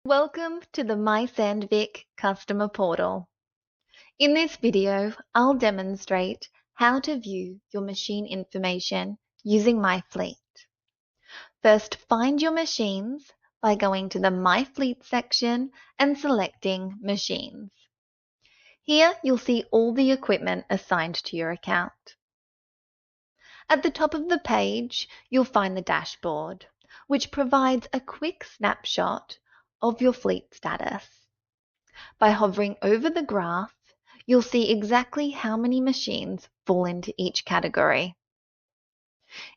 Welcome to the My Sandvik customer portal. In this video, I'll demonstrate how to view your machine information using My Fleet. First, find your machines by going to the My Fleet section and selecting Machines. Here, you'll see all the equipment assigned to your account. At the top of the page, you'll find the dashboard, which provides a quick snapshot of your fleet status. By hovering over the graph, you'll see exactly how many machines fall into each category.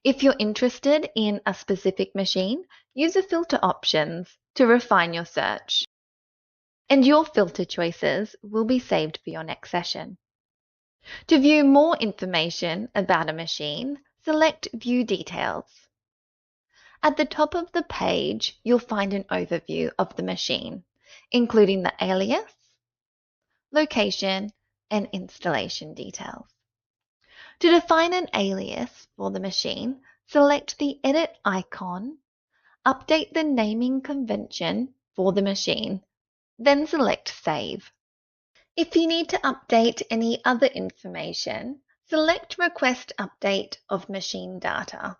If you're interested in a specific machine, use the filter options to refine your search. And your filter choices will be saved for your next session. To view more information about a machine, select View Details. At the top of the page, you'll find an overview of the machine, including the alias, location, and installation details. To define an alias for the machine, select the Edit icon, update the naming convention for the machine, then select Save. If you need to update any other information, select Request Update of Machine Data.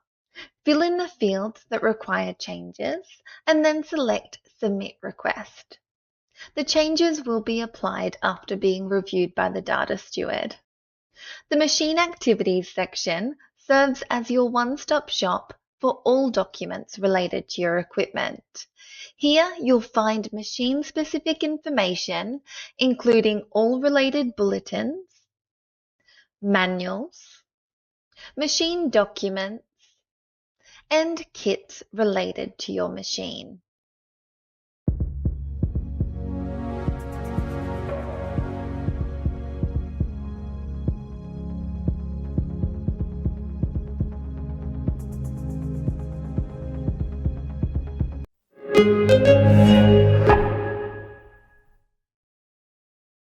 Fill in the fields that require changes and then select Submit Request. The changes will be applied after being reviewed by the data steward. The Machine Activities section serves as your one-stop shop for all documents related to your equipment. Here you'll find machine-specific information, including all related bulletins, manuals, machine documents, and kits related to your machine.